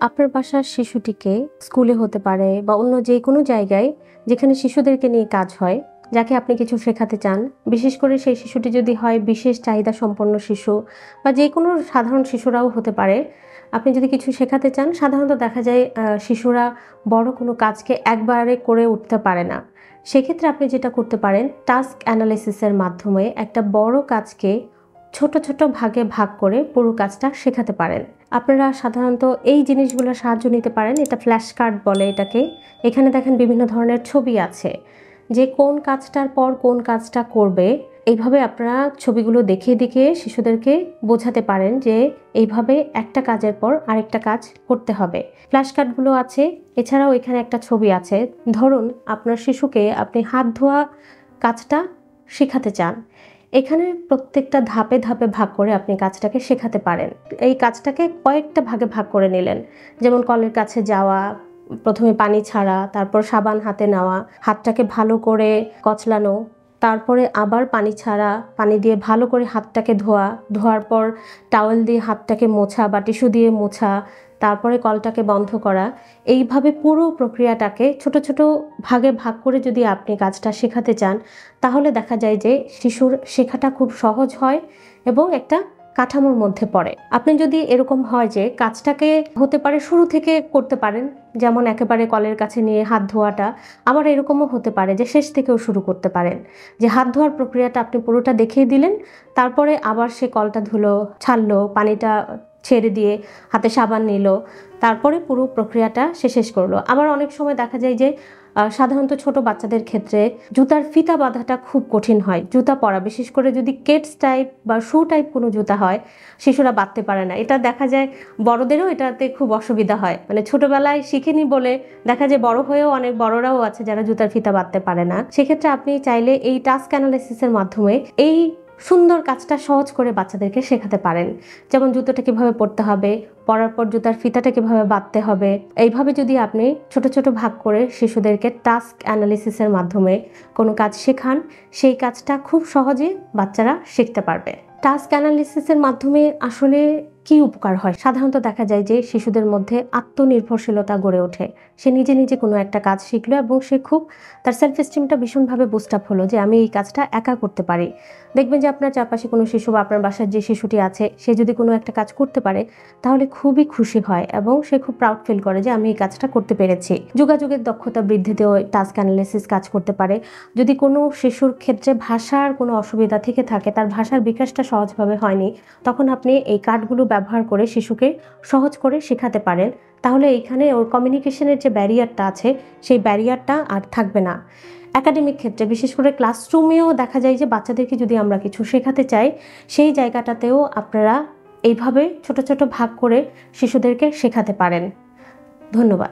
আপনার বাসার শিশুটিকে স্কুলে হতে পারে বা অন্য যে কোনো জায়গায় যেখানে শিশুদেরকে নিয়ে কাজ হয়, যাকে আপনি কিছু শেখাতে চান, বিশেষ করে সেই শিশুটি যদি হয় বিশেষ চাহিদা সম্পন্ন শিশু বা যে কোনো সাধারণ শিশুরাও হতে পারে। আপনি যদি কিছু শেখাতে চান, সাধারণত দেখা যায় শিশুরা বড় কোনো কাজকে একবারে করে উঠতে পারে না। সেক্ষেত্রে আপনি যেটা করতে পারেন, টাস্ক অ্যানালাইসিসের মাধ্যমে একটা বড় কাজকে ছোট ছোট ভাগে ভাগ করে পুরো কাজটা শেখাতে পারেন। আপনারা সাধারণত এই জিনিসগুলোর সাহায্য নিতে পারেন। এটা ফ্ল্যাশ কার্ড বলে এটাকে। এখানে দেখেন বিভিন্ন ধরনের ছবি আছে, যে কোন কাজটার পর কোন কাজটা করবে। এইভাবে আপনারা ছবিগুলো দেখিয়ে দেখিয়ে শিশুদেরকে বোঝাতে পারেন যে এইভাবে একটা কাজের পর আরেকটা কাজ করতে হবে। ফ্ল্যাশ কার্ডগুলো আছে। এছাড়াও এখানে একটা ছবি আছে। ধরুন আপনার শিশুকে আপনি হাত ধোয়া কাজটা শেখাতে চান। এখানে প্রত্যেকটা ধাপে ধাপে ভাগ করে আপনি কাজটাকে শেখাতে পারেন। এই কাজটাকে কয়েকটা ভাগে ভাগ করে নিলেন, যেমন কলের কাছে যাওয়া, প্রথমে পানি ছাড়া, তারপর সাবান হাতে নেওয়া, হাতটাকে ভালো করে কচলানো, তারপরে আবার পানি ছাড়া, পানি দিয়ে ভালো করে হাতটাকে ধোয়া, ধোয়ার পর টাওয়েল দিয়ে হাতটাকে মোছা বা টিস্যু দিয়ে মোছা, তারপরে কলটাকে বন্ধ করা। এইভাবে পুরো প্রক্রিয়াটাকে ছোট ছোট ভাগে ভাগ করে যদি আপনি কাজটা শেখাতে চান, তাহলে দেখা যায় যে শিশুর শেখাটা খুব সহজ হয় এবং একটা কাঠামোর মধ্যে পড়ে। আপনি যদি এরকম হয় যে কাজটাকে হতে পারে শুরু থেকে করতে পারেন, যেমন একেবারে কলের কাছে নিয়ে হাত ধোয়াটা, আবার এরকমও হতে পারে যে শেষ থেকেও শুরু করতে পারেন, যে হাত ধোয়ার প্রক্রিয়াটা আপনি পুরোটা দেখিয়ে দিলেন, তারপরে আবার সে কলটা ধুলো, ছাড়লো, পানিটা ছেড়ে দিয়ে হাতে সাবান নিল, তারপরে পুরো প্রক্রিয়াটা সে শেষ করলো। আবার অনেক সময় দেখা যায় যে সাধারণত ছোট বাচ্চাদের ক্ষেত্রে জুতার ফিতা বাঁধাটা খুব কঠিন হয়। জুতা পরা, বিশেষ করে যদি কেডস টাইপ বা শু টাইপ কোনো জুতা হয়, শিশুরা বাঁধতে পারে না। এটা দেখা যায় বড়দেরও এটাতে খুব অসুবিধা হয়, মানে ছোটবেলায় শিখেনি বলে দেখা যায় বড় হয়েও অনেক বড়রাও আছে যারা জুতার ফিতা বাঁধতে পারে না। সেক্ষেত্রে আপনি চাইলে এই টাস্ক অ্যানালাইসিসের মাধ্যমে এই সুন্দর কাজটা সহজ করে বাচ্চাদেরকে শেখাতে পারেন। যেমন জুতোটা কীভাবে পরতে হবে, পরার পর জুতার ফিতাটা কীভাবে বাঁধতে হবে। এইভাবে যদি আপনি ছোট ছোট ভাগ করে শিশুদেরকে টাস্ক অ্যানালিসিসের মাধ্যমে কোনো কাজ শেখান, সেই কাজটা খুব সহজে বাচ্চারা শিখতে পারবে। টাস্ক অ্যানালিসিসের মাধ্যমে আসলে কি উপকার হয়? সাধারণত দেখা যায় যে শিশুদের মধ্যে আত্মনির্ভরশীলতা গড়ে ওঠে। সে নিজে নিজে কোনো একটা কাজ শিখলো এবং সে খুব তার সেলফ এস্টিমটা ভীষণভাবে বুস্ট আপ হলো যে আমি এই কাজটা একা করতে পারি। দেখবেন যে আপনার চারপাশে কোনো শিশু বা আপনার বাসার যে শিশুটি আছে, সে যদি কোনো একটা কাজ করতে পারে তাহলে খুবই খুশি হয় এবং সে খুব প্রাউড ফিল করে যে আমি এই কাজটা করতে পেরেছি। যোগাযোগের দক্ষতা বৃদ্ধিতেও টাস্ক অ্যানালিসিস কাজ করতে পারে। যদি কোনো শিশুর ক্ষেত্রে ভাষার কোনো অসুবিধা থেকে থাকে, তার ভাষার বিকাশটা সহজভাবে হয়নি, তখন আপনি এই কার্ডগুলো ব্যবহার করে শিশুকে সহজ করে শেখাতে পারেন। তাহলে এইখানে ওর কমিউনিকেশনের যে ব্যারিয়ারটা আছে, সেই ব্যারিয়ারটা আর থাকবে না। একাডেমিক ক্ষেত্রে বিশেষ করে ক্লাসরুমেও দেখা যায় যে বাচ্চাদেরকে যদি আমরা কিছু শেখাতে চাই, সেই জায়গাটাতেও আপনারা এইভাবে ছোট ছোট ভাগ করে শিশুদেরকে শেখাতে পারেন। ধন্যবাদ।